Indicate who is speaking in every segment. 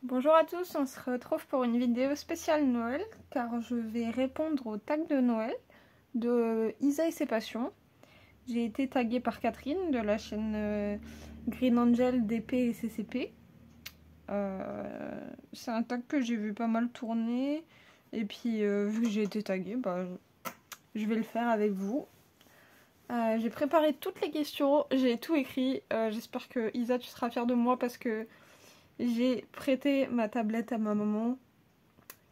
Speaker 1: Bonjour à tous, on se retrouve pour une vidéo spéciale Noël car je vais répondre au tag de Noël de Isa et ses passions. J'ai été taguée par Catherine de la chaîne Green Angel DP et CCP. C'est un tag que j'ai vu pas mal tourner et puis vu que j'ai été taguée, je vais le faire avec vous. J'ai préparé toutes les questions, j'ai tout écrit. J'espère que Isa tu seras fière de moi parce que j'ai prêté ma tablette à ma maman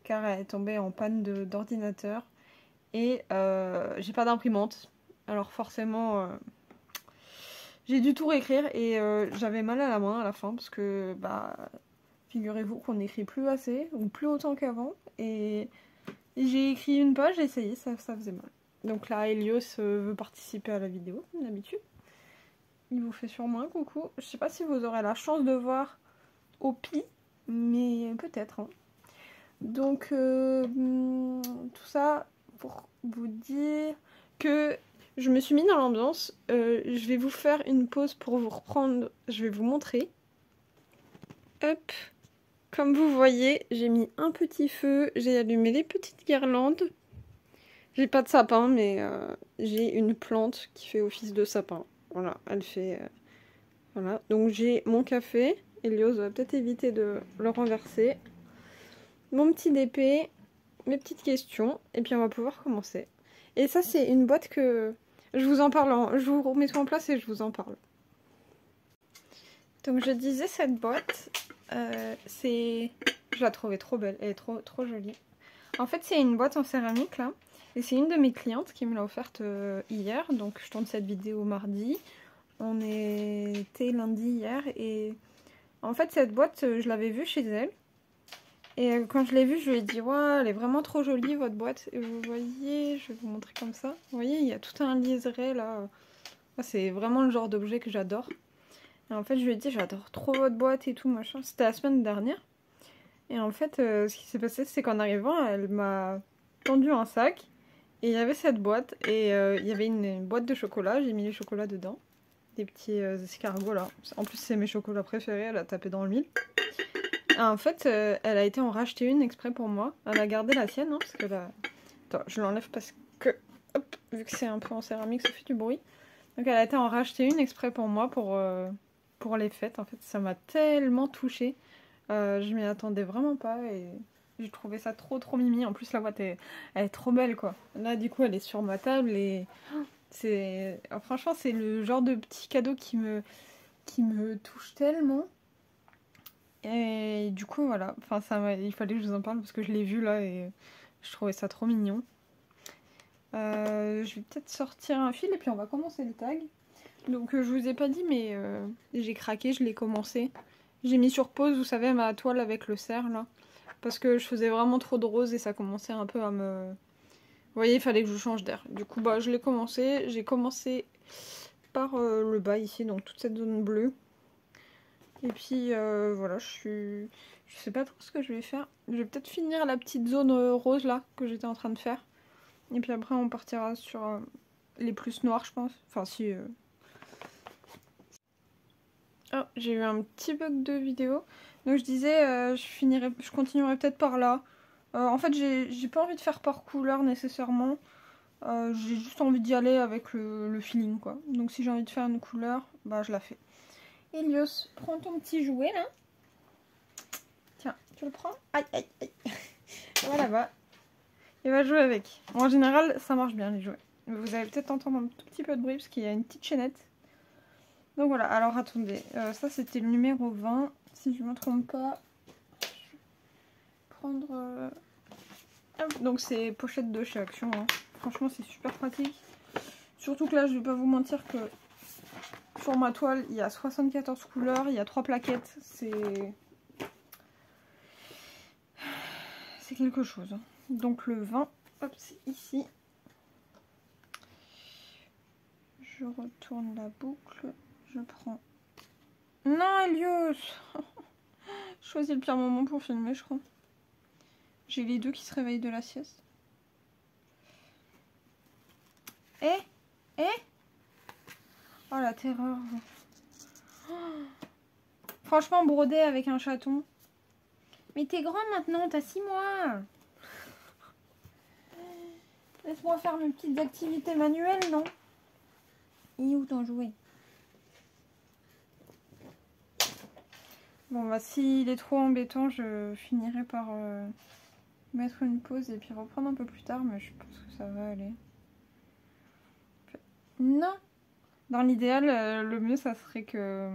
Speaker 1: car elle est tombée en panne d'ordinateur et j'ai pas d'imprimante. Alors forcément, j'ai dû tout réécrire et j'avais mal à la main à la fin parce que figurez-vous qu'on n'écrit plus assez ou plus autant qu'avant et j'ai écrit une page et ça y est, ça faisait mal. Donc là, Elios veut participer à la vidéo, comme d'habitude. Il vous fait sûrement un coucou. Je sais pas si vous aurez la chance de voir Opi, mais peut-être. Hein. Donc, tout ça pour vous dire que je me suis mis dans l'ambiance. Je vais vous faire une pause pour vous reprendre. Je vais vous montrer. Hop. Comme vous voyez, j'ai mis un petit feu. J'ai allumé les petites guirlandes. J'ai pas de sapin, mais j'ai une plante qui fait office de sapin. Voilà, elle fait... voilà. Donc j'ai mon café. Elios va peut-être éviter de le renverser. Mon petit DP, mes petites questions, et puis on va pouvoir commencer. Et ça, c'est une boîte que... Je vous en parle, je vous remets tout en place et je vous en parle. Donc je disais, cette boîte, c'est... Je la trouvais trop belle, elle est trop jolie. En fait, c'est une boîte en céramique, là. Et c'est une de mes clientes qui me l'a offerte hier. Donc je tourne cette vidéo mardi. On était lundi hier. Et en fait, cette boîte, je l'avais vue chez elle. Et quand je l'ai vue, je lui ai dit, waouh, elle est vraiment trop jolie votre boîte. Et vous voyez, je vais vous montrer comme ça. Vous voyez, il y a tout un liseré là. C'est vraiment le genre d'objet que j'adore. Et en fait, je lui ai dit, j'adore trop votre boîte et tout, machin. C'était la semaine dernière. Et en fait, ce qui s'est passé, c'est qu'en arrivant, elle m'a tendu un sac. Et il y avait cette boîte. Et il y avait une boîte de chocolat. J'ai mis les chocolats dedans. Des petits escargots là. En plus, c'est mes chocolats préférés. Elle a tapé dans le mille. En fait, elle a été en racheter une exprès pour moi. Elle a gardé la sienne, hein, parce que là... Attends, je l'enlève parce que... Hop, vu que c'est un peu en céramique, ça fait du bruit. Donc elle a été en racheter une exprès pour moi, pour les fêtes. En fait, ça m'a tellement touchée. Je m'y attendais vraiment pas et j'ai trouvé ça trop mimi. En plus, la boîte, elle est trop belle, quoi. Là, du coup, elle est sur ma table et... c'est... franchement, c'est le genre de petit cadeau qui me touche tellement. Et du coup, voilà, enfin, il fallait que je vous en parle parce que je l'ai vu là et je trouvais ça trop mignon. Je vais peut-être sortir un fil et puis on va commencer le tag. Donc je vous ai pas dit mais j'ai craqué, je l'ai commencé. J'ai mis sur pause, vous savez, ma toile avec le cerf là. Parce que je faisais vraiment trop de rose et ça commençait un peu à me... Vous voyez, il fallait que je change d'air. Du coup, je l'ai commencé. J'ai commencé par le bas ici, donc toute cette zone bleue. Et puis voilà, je sais pas trop ce que je vais faire. Je vais peut-être finir la petite zone rose là que j'étais en train de faire. Et puis après on partira sur les plus noirs, je pense. Enfin si... Oh, j'ai eu un petit bug de vidéo. Donc je disais, je continuerai peut-être par là. En fait j'ai pas envie de faire par couleur nécessairement. J'ai juste envie d'y aller avec le feeling quoi. Donc si j'ai envie de faire une couleur, je la fais. Elios, prends ton petit jouet là. Tiens, tu le prends? Aïe, aïe, aïe. Voilà, il va jouer avec. En général, ça marche bien les jouets. Vous allez peut-être entendre un tout petit peu de bruit parce qu'il y a une petite chaînette. Donc voilà, alors attendez. Ça c'était le numéro 20. Si je ne me trompe pas. Je vais prendre... Donc c'est pochette de chez Action. Hein. Franchement, c'est super pratique. Surtout que là, je vais pas vous mentir que sur ma toile, il y a 74 couleurs. Il y a 3 plaquettes. C'est quelque chose. Hein. Donc le 20, hop, c'est ici. Je retourne la boucle. Je prends... Non, Elios. Je choisis le pire moment pour filmer, je crois. J'ai les deux qui se réveillent de la sieste. Oh la terreur. Oh. Franchement, broder avec un chaton. Mais t'es grand maintenant, t'as 6 mois. Laisse-moi faire mes petites activités manuelles, non? Et où ton jouet? Bon bah s'il est trop embêtant, je finirai par mettre une pause et puis reprendre un peu plus tard, mais je pense que ça va aller. Non! Dans l'idéal, le mieux ça serait que...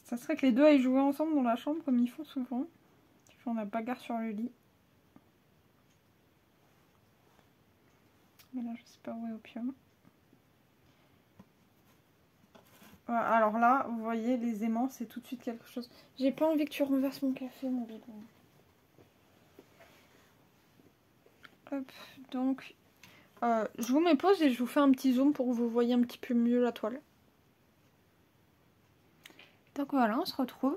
Speaker 1: Ça serait que les deux aillent jouer ensemble dans la chambre comme ils font souvent. Ils font la bagarre sur le lit. Mais là je sais pas où est Opium. Voilà, alors là, vous voyez, les aimants, c'est tout de suite quelque chose. J'ai pas envie que tu renverses mon café, mon bébé. Hop, donc... je vous mets pause et je vous fais un petit zoom pour que vous voyez un petit peu mieux la toile. Donc voilà, on se retrouve.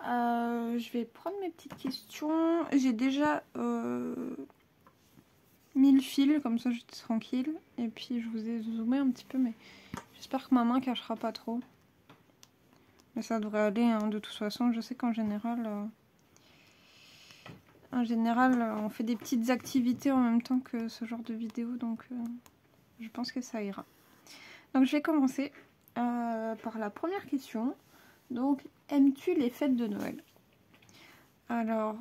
Speaker 1: Je vais prendre mes petites questions. J'ai déjà mis le fil, comme ça j'étais tranquille. Et puis je vous ai zoomé un petit peu, mais j'espère que ma main cachera pas trop. Mais ça devrait aller, hein, de toute façon. Je sais qu'en général... on fait des petites activités en même temps que ce genre de vidéo, donc je pense que ça ira. Donc je vais commencer par la première question. Donc, aimes-tu les fêtes de Noël? Alors,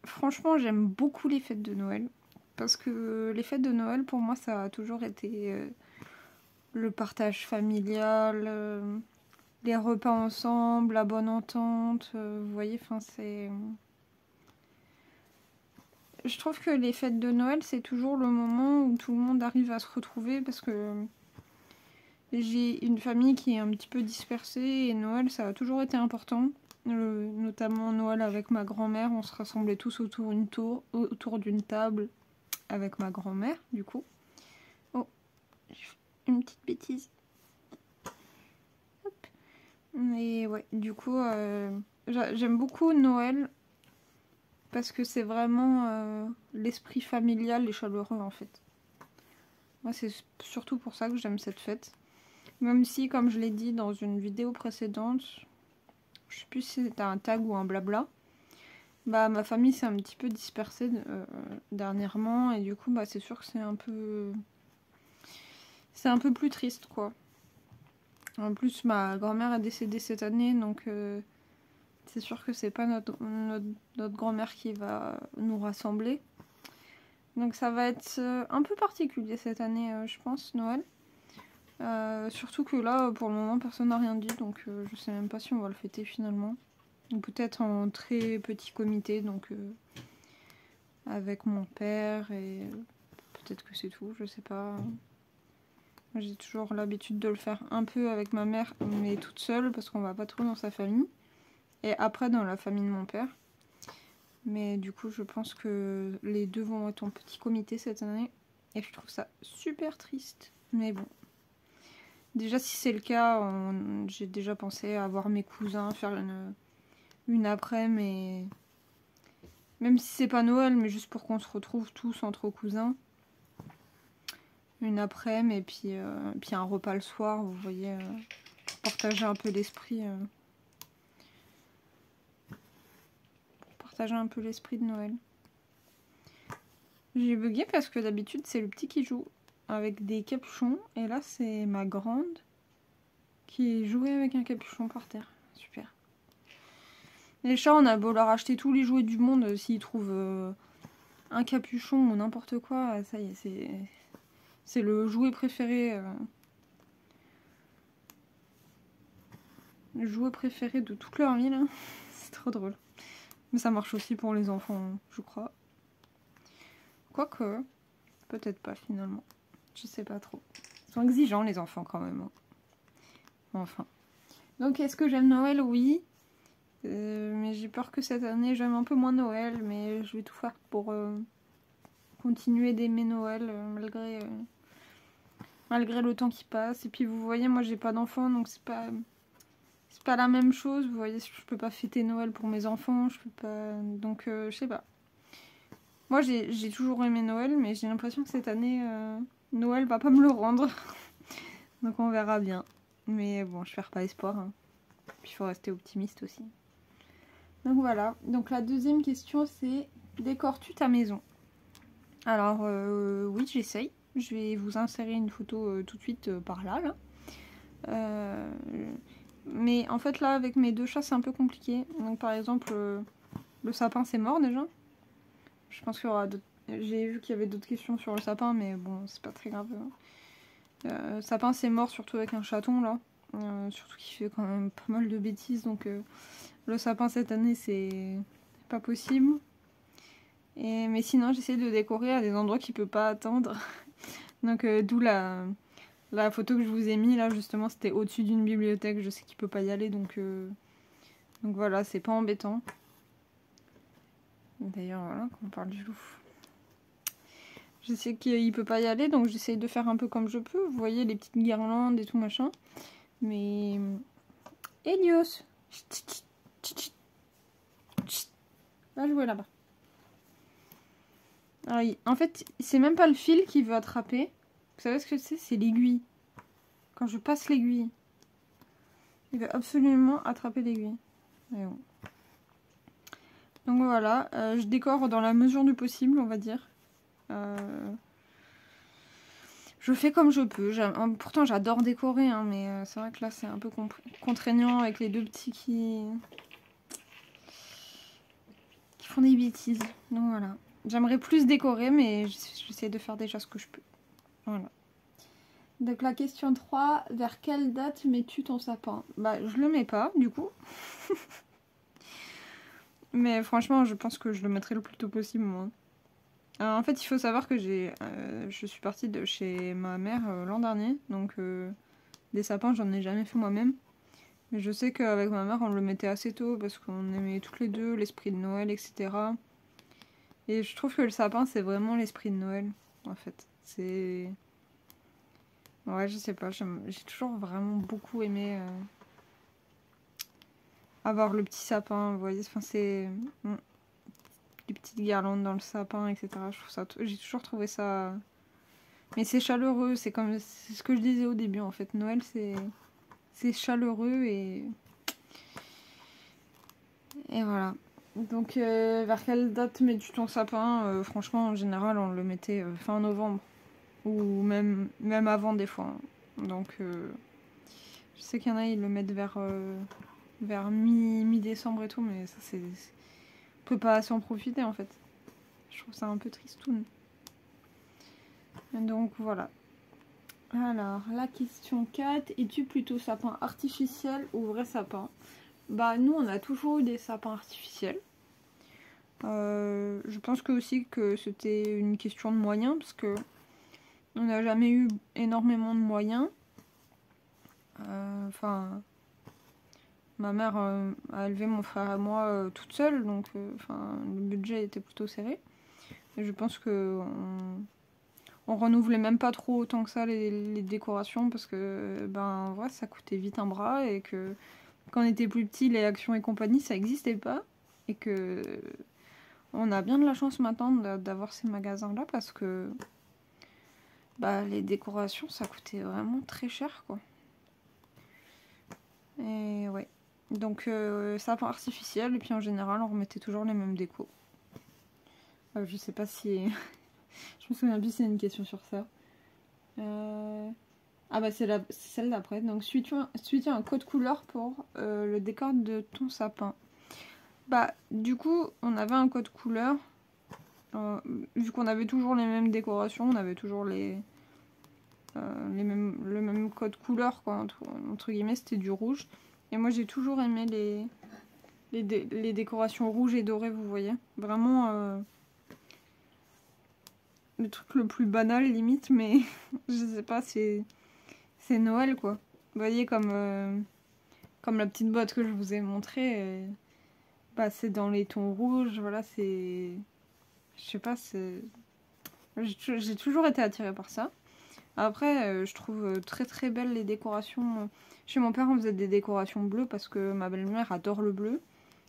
Speaker 1: franchement, j'aime beaucoup les fêtes de Noël. Parce que les fêtes de Noël, pour moi, ça a toujours été le partage familial, les repas ensemble, la bonne entente. Vous voyez, enfin, c'est... Je trouve que les fêtes de Noël, c'est toujours le moment où tout le monde arrive à se retrouver parce que j'ai une famille qui est un petit peu dispersée et Noël, ça a toujours été important. Notamment Noël avec ma grand-mère, on se rassemblait tous autour d'une table avec ma grand-mère, du coup. Oh, j'ai fait une petite bêtise. Hop. Et ouais, du coup, j'aime beaucoup Noël. Parce que c'est vraiment l'esprit familial et chaleureux en fait. Moi c'est surtout pour ça que j'aime cette fête. Même si, comme je l'ai dit dans une vidéo précédente, je sais plus si c'était un tag ou un blabla, bah ma famille s'est un petit peu dispersée dernièrement et du coup bah c'est sûr que c'est un peu plus triste quoi. En plus ma grand-mère est décédée cette année donc c'est sûr que c'est pas notre grand-mère qui va nous rassembler. Donc ça va être un peu particulier cette année, je pense, Noël. Surtout que là, pour le moment, personne n'a rien dit, donc je sais même pas si on va le fêter finalement. Peut-être en très petit comité, donc avec mon père et peut-être que c'est tout, je sais pas. J'ai toujours l'habitude de le faire un peu avec ma mère, mais toute seule, parce qu'on va pas trop dans sa famille. Et après dans la famille de mon père. Mais du coup, je pense que les deux vont être en petit comité cette année. Et je trouve ça super triste. Mais bon. Déjà, si c'est le cas, j'ai déjà pensé à voir mes cousins, faire une après-midi. Même si c'est pas Noël, mais juste pour qu'on se retrouve tous entre cousins. Une après-midi et puis un repas le soir, vous voyez, partager un peu l'esprit. Partager un peu l'esprit de Noël. J'ai bugué parce que d'habitude c'est le petit qui joue avec des capuchons et là c'est ma grande qui jouait avec un capuchon par terre. Super. Les chats, on a beau leur acheter tous les jouets du monde, s'ils trouvent un capuchon ou n'importe quoi, ça y est, c'est le jouet préféré. Le jouet préféré de toute leur vie là. C'est trop drôle. Mais ça marche aussi pour les enfants, je crois. Quoique, peut-être pas finalement. Je sais pas trop. Ils sont exigeants les enfants quand même. Enfin. Donc est-ce que j'aime Noël? Oui. Mais j'ai peur que cette année j'aime un peu moins Noël. Mais je vais tout faire pour continuer d'aimer Noël malgré le temps qui passe. Et puis vous voyez, moi j'ai pas d'enfants donc c'est pas la même chose. Vous voyez, je peux pas fêter Noël pour mes enfants. Je peux pas. Donc je sais pas. Moi, j'ai toujours aimé Noël, mais j'ai l'impression que cette année, Noël va pas me le rendre. Donc on verra bien. Mais bon, je perds pas espoir. Hein. Puis il faut rester optimiste aussi. Donc voilà, donc la deuxième question c'est: décores-tu ta maison? Alors oui, j'essaye. Je vais vous insérer une photo tout de suite par là. Mais en fait là avec mes 2 chats c'est un peu compliqué. Donc par exemple le sapin c'est mort déjà. Je pense qu'il y aura d'autres... J'ai vu qu'il y avait d'autres questions sur le sapin, mais bon c'est pas très grave. Sapin c'est mort, surtout avec un chaton là. Surtout qu'il fait quand même pas mal de bêtises, donc le sapin cette année c'est pas possible. Mais sinon j'essaie de décorer à des endroits qu'il peut pas atteindre. Donc d'où la photo que je vous ai mis là, justement c'était au-dessus d'une bibliothèque, je sais qu'il peut pas y aller, donc voilà, c'est pas embêtant. D'ailleurs voilà, quand on parle du loup, je sais qu'il peut pas y aller, donc j'essaye de faire un peu comme je peux. Vous voyez les petites guirlandes et tout machin. Mais... Helios, va jouer là-bas. Alors, en fait, c'est même pas le fil qu'il veut attraper. Vous savez ce que c'est? C'est l'aiguille. Quand je passe l'aiguille, il veut absolument attraper l'aiguille. Bon. Donc voilà, je décore dans la mesure du possible, on va dire. Je fais comme je peux. Pourtant, j'adore décorer, hein, mais c'est vrai que là, c'est un peu contraignant avec les 2 petits qui font des bêtises. Donc voilà. J'aimerais plus décorer, mais j'essaie de faire déjà ce que je peux. Voilà. Donc la question 3, vers quelle date mets-tu ton sapin? Bah, je le mets pas, du coup. Mais franchement, je pense que je le mettrai le plus tôt possible, moi. Alors, en fait, il faut savoir que je suis partie de chez ma mère l'an dernier. Donc, des sapins, j'en ai jamais fait moi-même. Mais je sais qu'avec ma mère, on le mettait assez tôt parce qu'on aimait toutes les deux l'esprit de Noël, etc. Et je trouve que le sapin, c'est vraiment l'esprit de Noël, en fait. C'est... Ouais, je sais pas, j'ai toujours vraiment beaucoup aimé avoir le petit sapin, vous voyez, enfin c'est... les petites guirlandes dans le sapin, etc. Je trouve ça... J'ai toujours trouvé ça... Mais c'est chaleureux, c'est comme... C'est ce que je disais au début, en fait. Noël, c'est chaleureux et... Et voilà. Donc, vers quelle date mets-tu ton sapin? Franchement, en général, on le mettait fin novembre. Ou même avant, des fois. Donc, je sais qu'il y en a, ils le mettent vers mi-décembre et tout, mais ça, c'est... On peut pas s'en profiter, en fait. Je trouve ça un peu tristoun. Donc, voilà. Alors, la question 4. Es-tu plutôt sapin artificiel ou vrai sapin? Bah, nous, on a toujours eu des sapins artificiels. Je pense que aussi que c'était une question de moyens, parce que on n'a jamais eu énormément de moyens. Enfin, ma mère a élevé mon frère et moi toute seule, donc le budget était plutôt serré. Et je pense que on renouvelait même pas trop autant que ça les décorations, parce que ben ouais, ça coûtait vite un bras, et que quand on était plus petit, les actions et compagnie, ça n'existait pas. Et que on a bien de la chance maintenant d'avoir ces magasins-là, parce que bah, les décorations, ça coûtait vraiment très cher, quoi. Et ouais. Donc, sapin artificiel, et puis en général, on remettait toujours les mêmes décos. Je sais pas si... je me souviens plus si c'est une question sur ça. Ah bah c'est celle d'après. Donc, suis-tu un code couleur pour le décor de ton sapin? Bah, du coup, on avait un code couleur. Vu qu'on avait toujours les mêmes décorations, on avait toujours le même code couleur, quoi, entre guillemets, c'était du rouge. Et moi, j'ai toujours aimé les décorations rouges et dorées, vous voyez. Vraiment, le truc le plus banal, limite, mais je sais pas, c'est Noël, quoi. Vous voyez, comme la petite boîte que je vous ai montrée, bah, c'est dans les tons rouges, voilà, c'est... Je sais pas, c'est... J'ai toujours été attirée par ça. Après, je trouve très très belles les décorations. Chez mon père, on faisait des décorations bleues parce que ma belle-mère adore le bleu.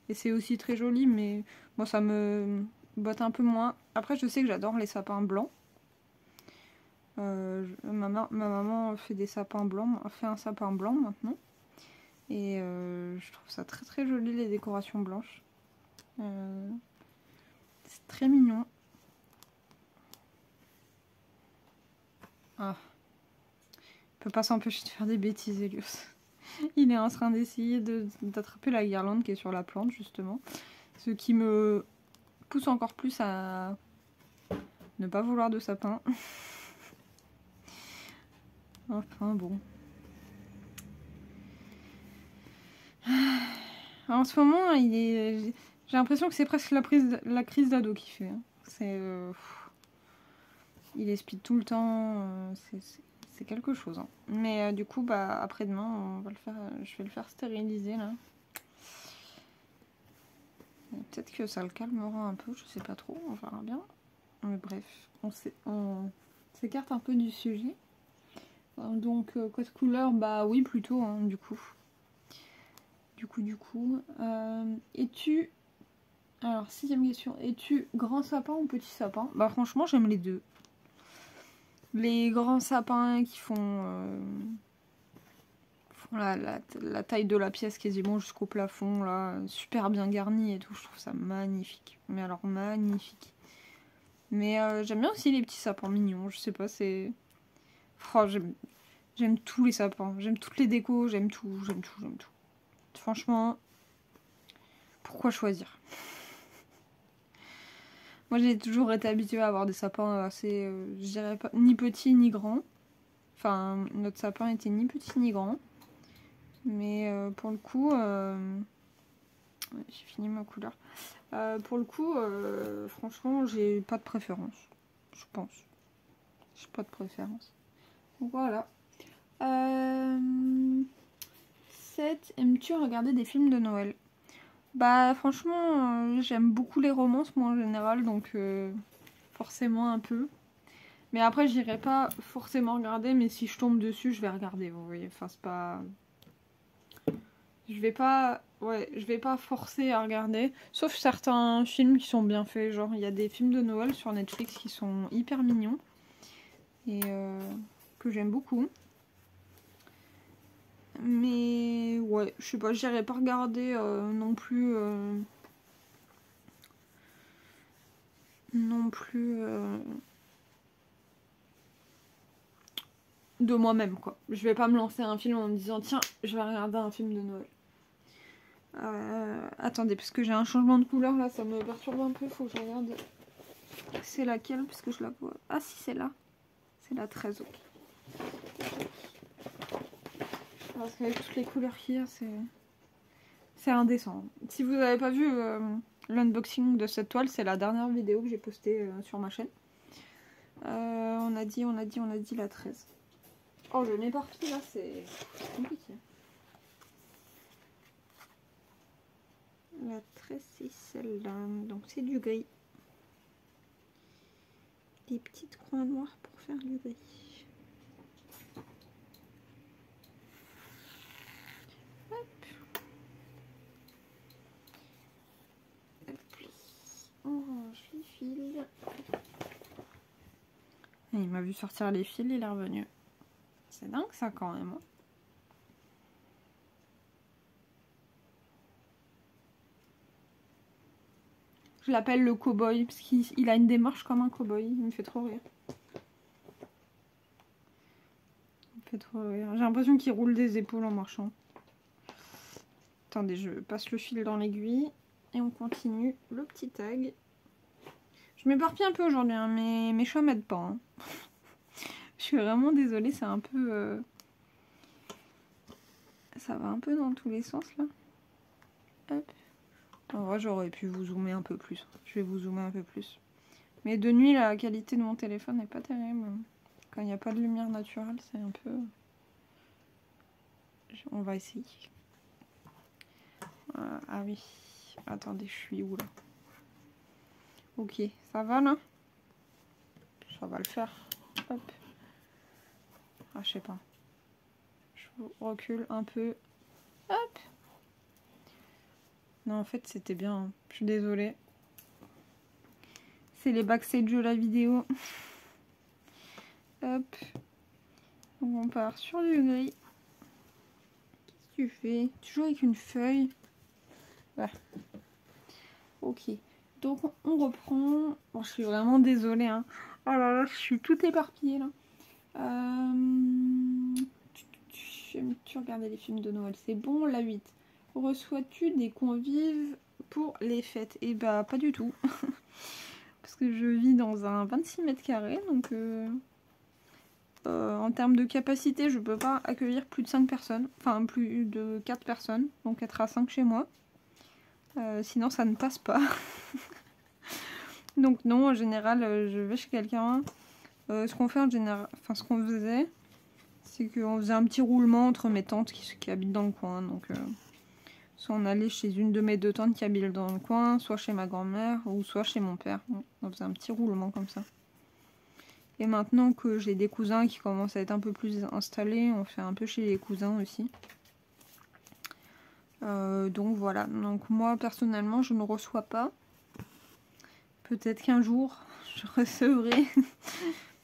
Speaker 1: Et c'est aussi très joli, mais moi, ça me botte un peu moins. Après, je sais que j'adore les sapins blancs. Ma maman fait des sapins blancs, fait un sapin blanc maintenant. Et je trouve ça très très joli, les décorations blanches. C'est très mignon. Ah. Il peut pas s'empêcher de faire des bêtises, Elios. Il est en train d'essayer d'attraper la guirlande qui est sur la plante, justement. Ce qui me pousse encore plus à ne pas vouloir de sapin. Enfin, bon. En ce moment, j'ai l'impression que c'est presque la crise d'ado qu'il fait. C'est... il est speed tout le temps. C'est quelque chose. Hein. Mais du coup, bah, après-demain, je vais le faire stériliser, là. Peut-être que ça le calmera un peu, je sais pas trop, on verra bien. Mais bref, on s'écarte un peu du sujet. Donc, code couleur, bah oui, plutôt, hein, du coup. Es-tu... Alors, 6ème question. Es-tu grand sapin ou petit sapin? Bah franchement, j'aime les deux. Les grands sapins qui font la taille de la pièce quasiment jusqu'au plafond, là, super bien garni et tout, je trouve ça magnifique. Mais alors, magnifique. Mais j'aime bien aussi les petits sapins mignons, je sais pas, c'est... Oh, j'aime tous les sapins, j'aime toutes les décos, j'aime tout. Franchement, pourquoi choisir? Moi, j'ai toujours été habituée à avoir des sapins assez, je dirais pas, ni petits ni grands. Enfin, notre sapin était ni petit ni grand. Mais pour le coup, j'ai fini ma couleur. Pour le coup, franchement, j'ai pas de préférence. Je pense. J'ai pas de préférence. Donc voilà. 7. Aimes-tu regarder des films de Noël? Bah franchement, j'aime beaucoup les romances moi en général, donc forcément un peu. Mais après j'irai pas forcément regarder, mais si je tombe dessus, je vais regarder, vous voyez. Enfin c'est pas... Je vais pas forcer à regarder, sauf certains films qui sont bien faits, genre il y a des films de Noël sur Netflix qui sont hyper mignons et que j'aime beaucoup. Mais ouais, je sais pas, j'irai pas regarder non plus de moi-même quoi. Je vais pas me lancer un film en me disant tiens, je vais regarder un film de Noël. Attendez, parce que j'ai un changement de couleur là, ça me perturbe un peu, faut que je regarde. C'est laquelle, parce que je la vois. Ah si, c'est là. C'est la 13, ok. Parce qu'avec toutes les couleurs qu'il y a, c'est indécent. Si vous n'avez pas vu l'unboxing de cette toile, c'est la dernière vidéo que j'ai postée sur ma chaîne. On a dit la 13. Oh, je m'éparpille là, c'est compliqué. La 13, c'est celle-là. Donc c'est du gris. Des petites croix noires pour faire du gris. Hop. Et puis, on range les fils. Et il m'a vu sortir les fils, il est revenu. C'est dingue ça quand même. Hein. Je l'appelle le cow-boy parce qu'il a une démarche comme un cow-boy. Il me fait trop rire. J'ai l'impression qu'il roule des épaules en marchant. Attendez, je passe le fil dans l'aiguille et on continue le petit tag. Je m'éparpille un peu aujourd'hui, hein, mais mes choix m'aident pas. Hein. Je suis vraiment désolée, c'est un peu... Ça va un peu dans tous les sens là. Hop. En vrai, j'aurais pu vous zoomer un peu plus. Je vais vous zoomer un peu plus. Mais de nuit, la qualité de mon téléphone n'est pas terrible. Quand il n'y a pas de lumière naturelle, c'est un peu... On va essayer. Ah oui. Attendez, je suis où là? Ok, ça va là? Ça va le faire. Hop. Ah, je sais pas. Je recule un peu. Hop. Non, en fait, c'était bien. Hein. Je suis désolée. C'est les backstage de la vidéo. Hop. Donc on part sur du gris. Qu'est-ce que tu fais? Tu joues avec une feuille. Voilà. Ok, donc on reprend. Bon, je suis vraiment désolée, hein. Oh là là, je suis toute éparpillée là. Tu regardais les films de Noël, c'est bon. La 8. Reçois-tu des convives pour les fêtes? Eh bah, pas du tout. Parce que je vis dans un 26 mètres carrés, donc en termes de capacité, je peux pas accueillir plus de 5 personnes. Enfin, plus de 4 personnes, donc être à 5 chez moi. Sinon, ça ne passe pas. Donc non, en général, je vais chez quelqu'un. Ce qu'on fait en général, enfin ce qu'on faisait, c'est qu'on faisait un petit roulement entre mes tantes qui habitent dans le coin. Donc soit on allait chez une de mes deux tantes qui habitent dans le coin, soit chez ma grand-mère, ou soit chez mon père. On faisait un petit roulement comme ça. Et maintenant que j'ai des cousins qui commencent à être un peu plus installés, on fait un peu chez les cousins aussi. Donc voilà, donc moi personnellement je ne reçois pas. Peut-être qu'un jour je recevrai.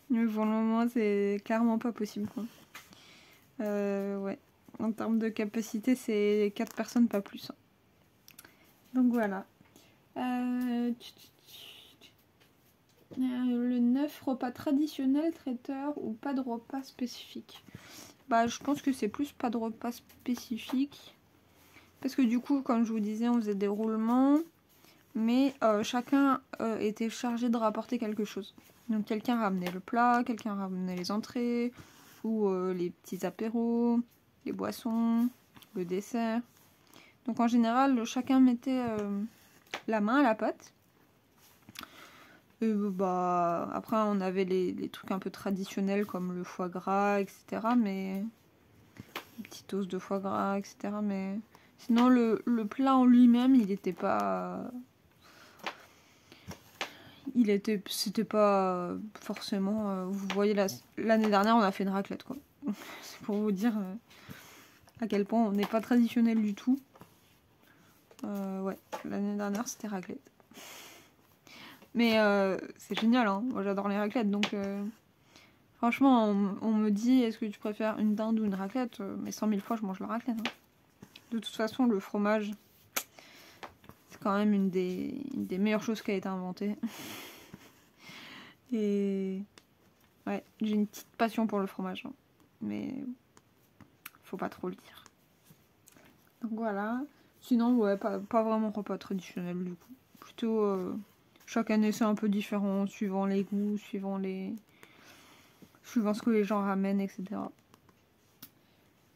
Speaker 1: Mais pour le moment c'est clairement pas possible quoi. Ouais. En termes de capacité c'est 4 personnes pas plus. Donc voilà. Le 9, repas traditionnel, traiteur ou pas de repas spécifique? Bah je pense que c'est plus pas de repas spécifique. Parce que du coup, comme je vous disais, on faisait des roulements. Mais chacun était chargé de rapporter quelque chose. Donc quelqu'un ramenait le plat, quelqu'un ramenait les entrées, ou les petits apéros, les boissons, le dessert. Donc en général, chacun mettait la main à la pâte. Et bah, après, on avait les trucs un peu traditionnels comme le foie gras, etc. Mais les petits os de foie gras, etc. Mais sinon, le plat en lui-même, il n'était pas... C'était pas forcément... vous voyez, l'année dernière, on a fait une raclette, quoi. C'est pour vous dire à quel point on n'est pas traditionnel du tout. Ouais, l'année dernière, c'était raclette. Mais c'est génial, hein. Moi, j'adore les raclettes, donc... franchement, on me dit, est-ce que tu préfères une dinde ou une raclette? Mais 100 000 fois, je mange la raclette. Hein. De toute façon, le fromage, c'est quand même une des meilleures choses qui a été inventée. Et ouais, j'ai une petite passion pour le fromage. Hein. Mais faut pas trop le dire. Donc voilà. Sinon, ouais, pas vraiment repas traditionnel du coup. Plutôt, chaque année c'est un peu différent, suivant les goûts, suivant ce que les gens ramènent, etc.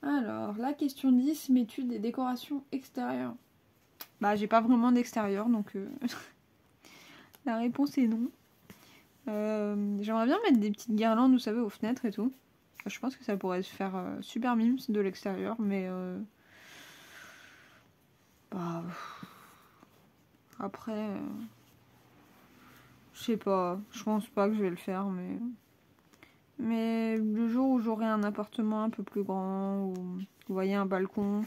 Speaker 1: Alors, la question 10, mets-tu des décorations extérieures? Bah, j'ai pas vraiment d'extérieur, donc la réponse est non. J'aimerais bien mettre des petites guirlandes, vous savez, aux fenêtres et tout. Je pense que ça pourrait se faire super mime de l'extérieur, mais bah, après, je sais pas, je pense pas que je vais le faire, mais le jour où j'aurai un appartement un peu plus grand, ou vous voyez un balcon,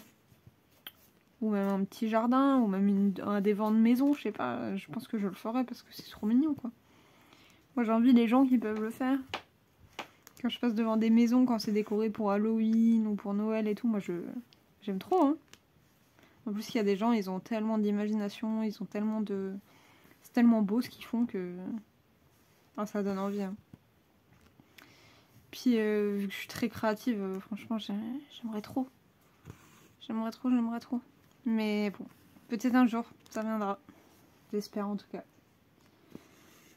Speaker 1: ou même un petit jardin, ou même un des vents de maison, je sais pas, je pense que je le ferai parce que c'est trop mignon quoi. Moi j'envie les gens qui peuvent le faire. Quand je passe devant des maisons, quand c'est décoré pour Halloween ou pour Noël et tout, moi j'aime trop. Hein. En plus, il y a des gens, ils ont tellement d'imagination, ils ont tellement de... C'est tellement beau ce qu'ils font que... Ah, ça donne envie. Hein. Puis, vu que je suis très créative, franchement, j'aimerais trop. J'aimerais trop. Mais bon, peut-être un jour, ça viendra. J'espère en tout cas.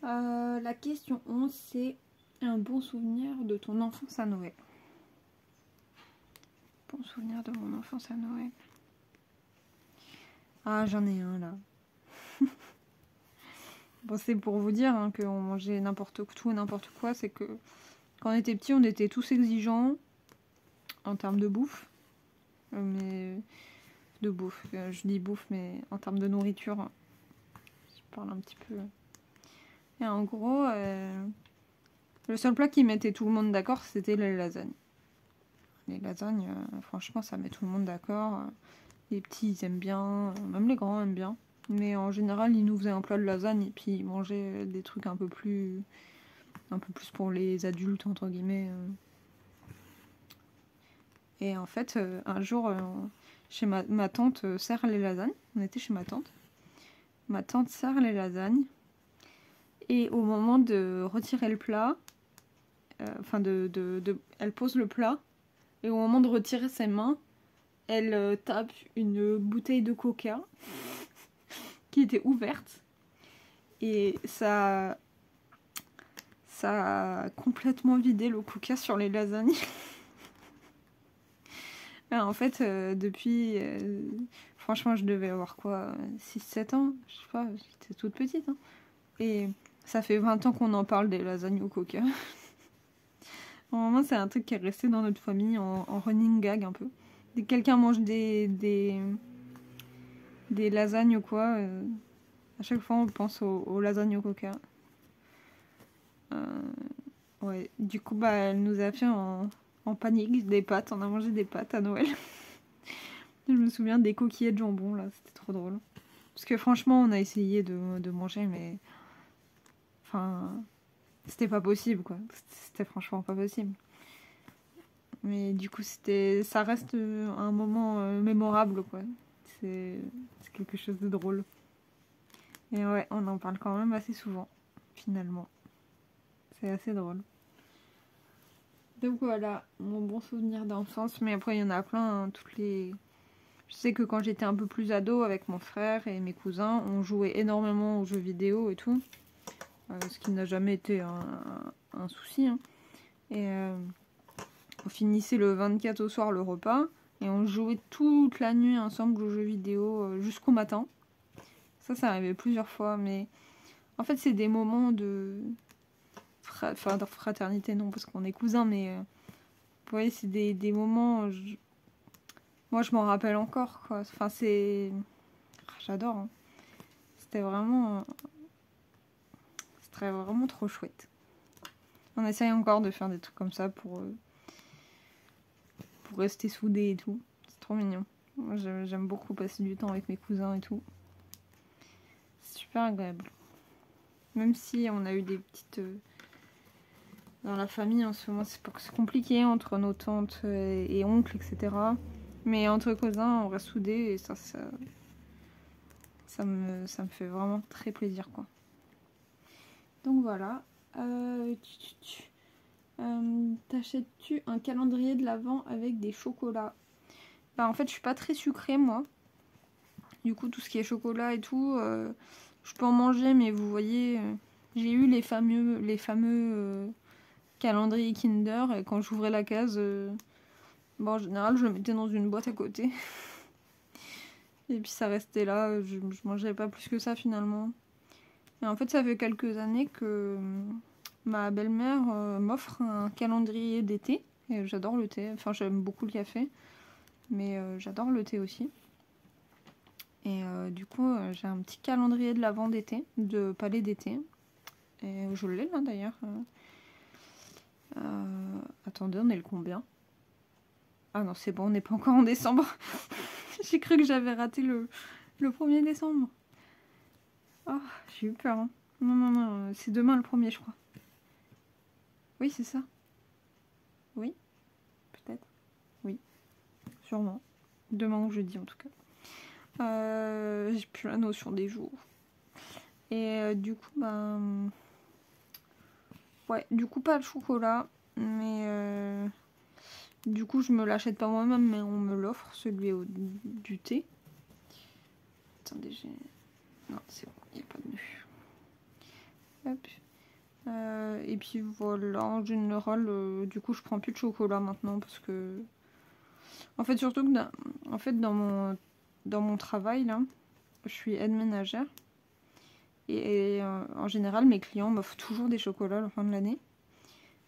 Speaker 1: La question 11, c'est un bon souvenir de ton enfance à Noël. Bon souvenir de mon enfance à Noël. Ah, j'en ai un là. Bon, c'est pour vous dire hein, qu'on mangeait tout et n'importe quoi. C'est que quand on était petits, on était tous exigeants en termes de bouffe. Mais de bouffe, je dis bouffe, mais en termes de nourriture, je parle un petit peu. Et en gros, le seul plat qui mettait tout le monde d'accord, c'était les lasagnes. Les lasagnes, franchement, ça met tout le monde d'accord. Les petits, ils aiment bien, même les grands aiment bien. Mais en général, ils nous faisaient un plat de lasagne et puis ils mangeaient des trucs un peu plus pour les adultes, entre guillemets. Et en fait, un jour, chez ma tante sert les lasagnes. On était chez ma tante. ma tante sert les lasagnes. Et au moment de retirer le plat, elle pose le plat. Et au moment de retirer ses mains, elle tape une bouteille de coca qui était ouverte. Et ça a complètement vidé le coca sur les lasagnes. En fait, depuis... franchement, je devais avoir quoi, 6-7 ans? Je sais pas, j'étais toute petite. Hein. Et ça fait 20 ans qu'on en parle des lasagnes au coca. Vraiment, c'est un truc qui est resté dans notre famille en running gag un peu. Dès que quelqu'un mange des lasagnes ou quoi, à chaque fois on pense aux lasagnes au coca. Ouais, du coup, bah, elle nous a fait en panique des pâtes. On a mangé des pâtes à Noël. Je me souviens des coquillettes de jambon, là, c'était trop drôle. Parce que franchement, on a essayé de manger, mais... Enfin... C'était pas possible, quoi. C'était franchement pas possible. Mais du coup, ça reste un moment mémorable, quoi. C'est quelque chose de drôle. Et ouais, on en parle quand même assez souvent, finalement. C'est assez drôle. Donc voilà, mon bon souvenir d'enfance. Mais après, il y en a plein, hein, Je sais que quand j'étais un peu plus ado, avec mon frère et mes cousins, on jouait énormément aux jeux vidéo et tout. Ce qui n'a jamais été un souci. Hein. Et on finissait le 24 au soir le repas. Et on jouait toute la nuit ensemble aux jeux vidéo jusqu'au matin. Ça arrivait plusieurs fois. Mais en fait, c'est des moments de fraternité, non, parce qu'on est cousins. Mais vous voyez, c'est des moments... Moi, je m'en rappelle encore, quoi. Enfin, c'est... J'adore. Hein. C'était vraiment... C'était vraiment trop chouette. On essaye encore de faire des trucs comme ça pour rester soudés et tout. C'est trop mignon. Moi, j'aime beaucoup passer du temps avec mes cousins et tout. C'est super agréable. Même si on a eu des petites... Dans la famille, en ce moment, c'est compliqué entre nos tantes et oncles, etc. Mais entre cousins, on reste soudés et ça me fait vraiment très plaisir, quoi. Donc voilà. T'achètes-tu un calendrier de l'Avent avec des chocolats? Bah en fait, je suis pas très sucrée, moi. Du coup, tout ce qui est chocolat et tout, je peux en manger, mais vous voyez, j'ai eu les fameux calendriers Kinder, et quand j'ouvrais la case, en général, je le mettais dans une boîte à côté. Et puis ça restait là, je mangeais pas plus que ça finalement. Et en fait, ça fait quelques années que ma belle-mère m'offre un calendrier d'été. Et j'adore le thé, enfin j'aime beaucoup le café, mais j'adore le thé aussi. Et du coup, j'ai un petit calendrier de l'Avent d'été, de palais d'été. Et je l'ai là d'ailleurs. Attendez, on est le combien? Ah non, c'est bon, on n'est pas encore en décembre. J'ai cru que j'avais raté le 1er décembre. Oh, j'ai eu peur. Hein. Non, c'est demain le 1er, je crois. Oui, c'est ça. Oui, peut-être. Oui, sûrement. Demain ou jeudi en tout cas. J'ai plus la notion des jours. Et du coup, ouais, du coup pas le chocolat, mais du coup je me l'achète pas moi-même, mais on me l'offre, celui du thé. Attendez, non, c'est bon, il n'y a pas de nœud. Hop. Et puis voilà, en général, du coup je prends plus de chocolat maintenant parce que... En fait, surtout que dans mon travail, là, je suis aide ménagère. Et en général, mes clients m'offrent toujours des chocolats à la fin de l'année.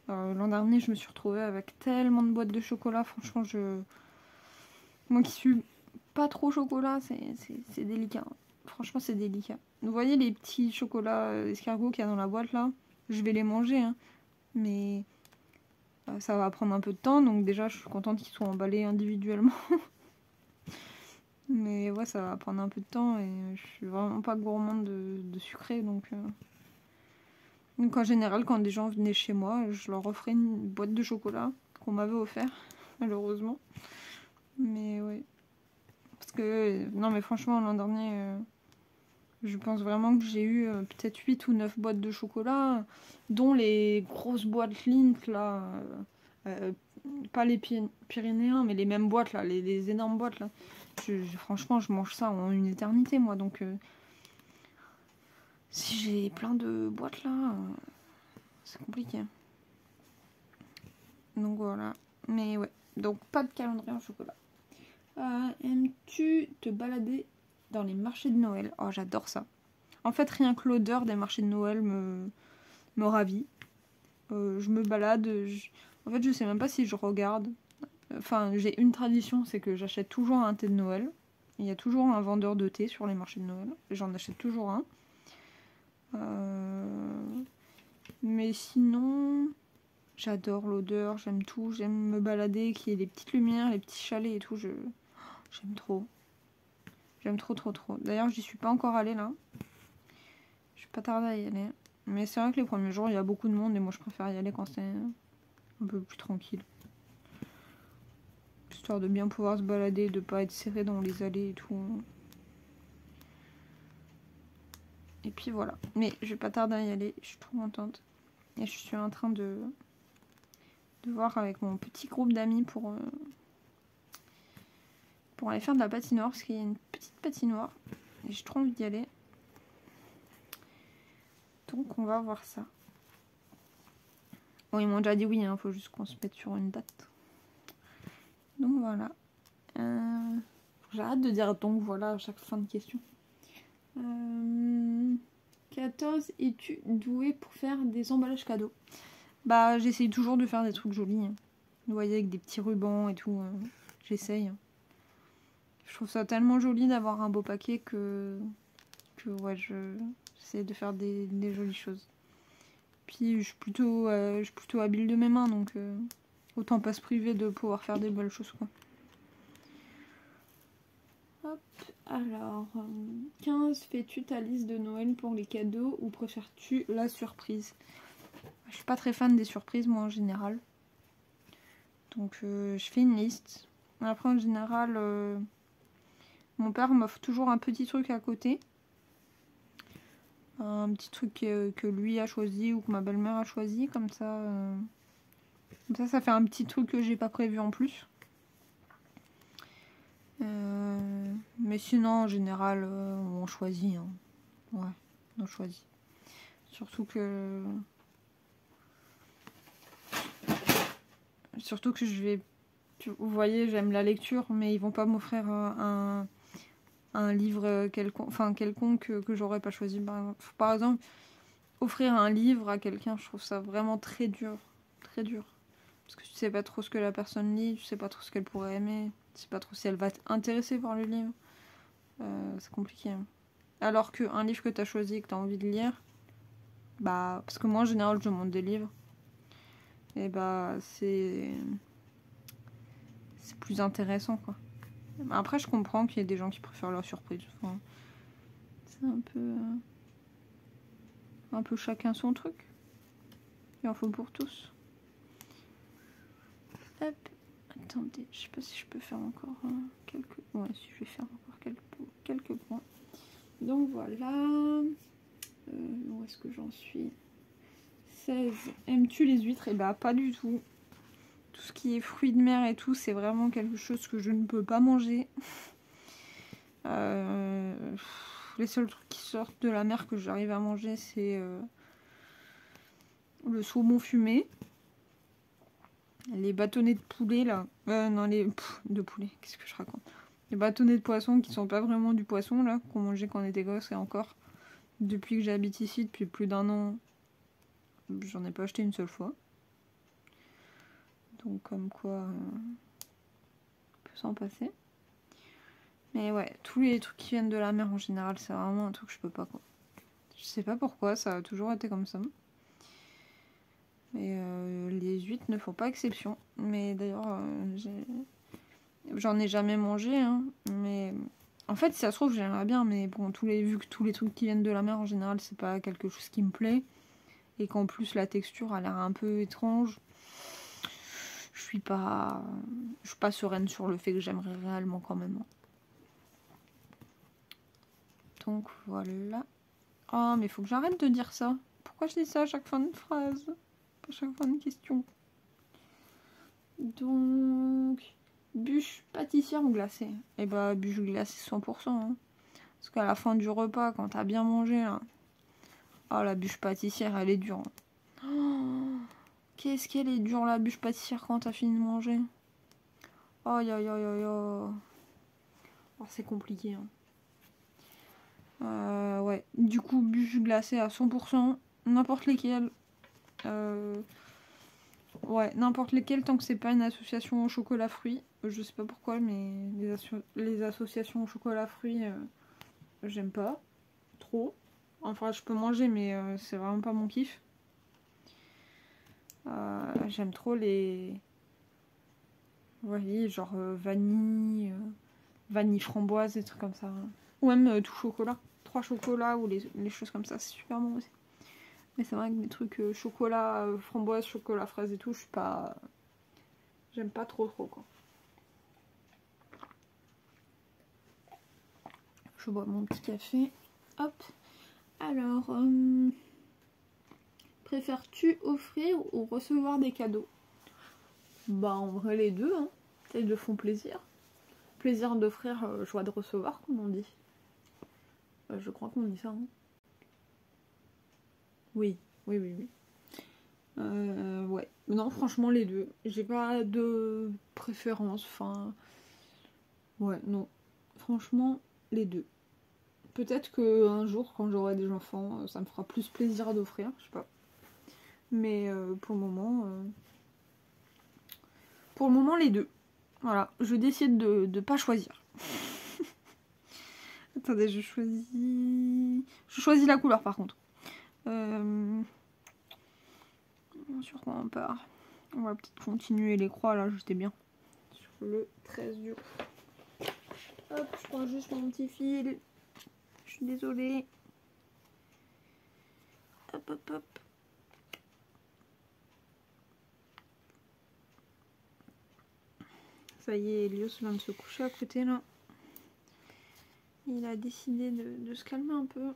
Speaker 1: L'an dernier, je me suis retrouvée avec tellement de boîtes de chocolat. Franchement, moi qui suis pas trop chocolat, c'est délicat. Franchement, c'est délicat. Vous voyez les petits chocolats escargots qu'il y a dans la boîte, là? Je vais les manger, hein. Mais ça va prendre un peu de temps. Donc déjà, je suis contente qu'ils soient emballés individuellement. Mais ouais, ça va prendre un peu de temps et je suis vraiment pas gourmande de sucré. Donc en général, quand des gens venaient chez moi, je leur offrais une boîte de chocolat qu'on m'avait offert, malheureusement. Mais ouais. Parce que, non mais franchement, l'an dernier, Je pense vraiment que j'ai eu peut-être 8 ou 9 boîtes de chocolat, dont les grosses boîtes Lindt, là. Pas les Pyrénéens, mais les mêmes boîtes, là, les énormes boîtes, là. Franchement, je mange ça en une éternité, moi. Donc, si j'ai plein de boîtes, là, c'est compliqué. Donc, voilà. Mais ouais. Donc, pas de calendrier en chocolat. Aimes-tu te balader dans les marchés de Noël? Oh, j'adore ça. En fait, rien que l'odeur des marchés de Noël me ravit. Je me balade. En fait, je sais même pas si je regarde. Enfin, j'ai une tradition, c'est que j'achète toujours un thé de Noël. Il y a toujours un vendeur de thé sur les marchés de Noël. J'en achète toujours un. Mais sinon, j'adore l'odeur, j'aime tout. J'aime me balader, qu'il y ait les petites lumières, les petits chalets et tout. J'aime trop. J'aime trop, trop, trop. D'ailleurs, j'y suis pas encore allée là. Je suis pas tardée à y aller. Mais c'est vrai que les premiers jours, il y a beaucoup de monde et moi, je préfère y aller quand c'est un peu plus tranquille. Histoire de bien pouvoir se balader, de pas être serré dans les allées et tout. Et puis voilà. Mais je vais pas tarder à y aller, je suis trop contente. Et je suis en train de voir avec mon petit groupe d'amis pour aller faire de la patinoire, parce qu'il y a une petite patinoire. Et j'ai trop envie d'y aller. Donc on va voir ça. Bon, ils m'ont déjà dit oui, hein, faut juste qu'on se mette sur une date. Donc voilà. J'arrête de dire donc voilà à chaque fin de question. 14. Es-tu douée pour faire des emballages cadeaux? Bah, j'essaye toujours de faire des trucs jolis. Hein. Vous voyez, avec des petits rubans et tout. J'essaye. Je trouve ça tellement joli d'avoir un beau paquet que ouais, j'essaie de faire des jolies choses. Puis je suis plutôt habile de mes mains, donc autant pas se priver de pouvoir faire des belles choses, quoi. Hop, alors, 15, fais-tu ta liste de Noël pour les cadeaux ou préfères-tu la surprise? Je suis pas très fan des surprises, moi, en général. Donc, je fais une liste. Après, en général, mon père m'offre toujours un petit truc à côté. Un petit truc que lui a choisi ou que ma belle-mère a choisi. Comme ça, ça fait un petit truc que j'ai pas prévu en plus. Mais sinon, en général, on choisit. Hein. Ouais, on choisit. Surtout que je vais... Vous voyez, j'aime la lecture, mais ils vont pas m'offrir un livre quelconque que j'aurais pas choisi. Par exemple, offrir un livre à quelqu'un, je trouve ça vraiment très dur. Très dur. Parce que tu sais pas trop ce que la personne lit, tu sais pas trop ce qu'elle pourrait aimer, tu sais pas trop si elle va être intéressée par le livre. C'est compliqué. Alors qu'un livre que tu as choisi et que tu as envie de lire, bah, parce que moi en général je demande des livres, et bah c'est plus intéressant, quoi. Après, je comprends qu'il y ait des gens qui préfèrent la surprise. Enfin, c'est un peu chacun son truc. Il en faut pour tous. Hop. Attendez, je sais pas si je peux faire encore quelques... Ouais, si je vais faire encore quelques points. Donc voilà. Où est-ce que j'en suis? 16. Aimes-tu les huîtres? Eh bah pas du tout. Tout ce qui est fruits de mer et tout, c'est vraiment quelque chose que je ne peux pas manger. Les seuls trucs qui sortent de la mer que j'arrive à manger, c'est le saumon fumé. Les bâtonnets de poulet là. Non, de poulet, qu'est-ce que je raconte? Les bâtonnets de poisson qui sont pas vraiment du poisson là, qu'on mangeait quand on était gosse, et encore. Depuis que j'habite ici, depuis plus d'1 an, j'en ai pas acheté une seule fois. Donc comme quoi, on peut s'en passer. Mais ouais, tous les trucs qui viennent de la mer en général, c'est vraiment un truc que je peux pas, quoi. Je sais pas pourquoi, ça a toujours été comme ça. Et les huîtres ne font pas exception. Mais d'ailleurs, j'en ai jamais mangé, hein. Mais en fait, si ça se trouve, j'aimerais bien. Mais bon, vu que tous les trucs qui viennent de la mer en général, c'est pas quelque chose qui me plaît. Et qu'en plus, la texture a l'air un peu étrange. Je suis pas sereine sur le fait que j'aimerais réellement quand même. Donc voilà. Oh, mais faut que j'arrête de dire ça. Pourquoi je dis ça à chaque fin de phrase? À chaque fin de question. Donc, bûche pâtissière ou glacée? Eh bah, bûche glacée 100%. Hein. Parce qu'à la fin du repas, quand t'as bien mangé, là... Oh, la bûche pâtissière, elle est dure. Oh, qu'est-ce qu'elle est dure, la bûche pâtissière, quand t'as fini de manger. Aïe, aïe, aïe, aïe, aïe. Oh, c'est compliqué. Hein. Ouais. Du coup, bûche glacée à 100%. N'importe lesquelles. Ouais, n'importe lesquelles, tant que c'est pas une association au chocolat fruits. Je sais pas pourquoi, mais les associations au chocolat fruits, j'aime pas. Trop. Enfin, je peux manger, mais c'est vraiment pas mon kiff. J'aime trop les... Ouais, genre vanille, vanille framboise, des trucs comme ça. Ou même tout chocolat. 3 chocolats ou les choses comme ça, c'est super bon aussi. Mais c'est vrai que des trucs chocolat, framboise, chocolat, fraise et tout, je suis pas... J'aime pas trop quoi. Je bois mon petit café. Hop. Alors, préfères-tu offrir ou recevoir des cadeaux? Bah en vrai les deux, hein. Ils le font plaisir. Plaisir d'offrir, joie de recevoir, comme on dit. Je crois qu'on dit ça. Hein. Oui. Ouais. Non, franchement les deux. J'ai pas de préférence. Enfin, ouais, non. Franchement, les deux. Peut-être qu'un jour, quand j'aurai des enfants, ça me fera plus plaisir d'offrir, je sais pas. Mais pour le moment, les deux. Voilà, je décide de pas choisir. Attendez, je choisis la couleur par contre. Sur quoi on part? On va peut-être continuer les croix là, j'étais bien. Sur le 13 du coup. Hop, je prends juste mon petit fil. Je suis désolée. Hop, hop, hop. Ça y est, Elios vient de se coucher à côté là. Il a décidé de se calmer un peu.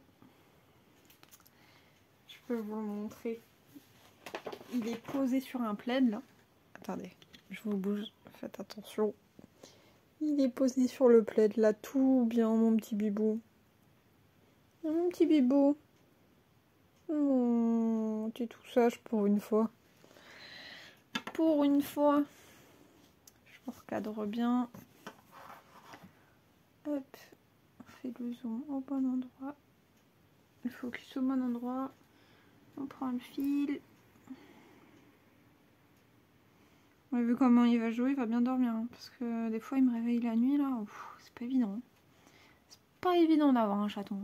Speaker 1: Je peux vous le montrer. Il est posé sur un plaid là. Attendez, je vous bouge, faites attention. Il est posé sur le plaid là, tout bien, mon petit bibou. Mon petit bibou. Oh, t'es tout sage pour une fois. Pour une fois. Je vous recadre bien. Hop. On fait le zoom au bon endroit. Le focus au bon endroit. On prend le fil. On a vu comment il va jouer, il va bien dormir. Hein, parce que des fois il me réveille la nuit là. C'est pas évident. C'est pas évident d'avoir un chaton.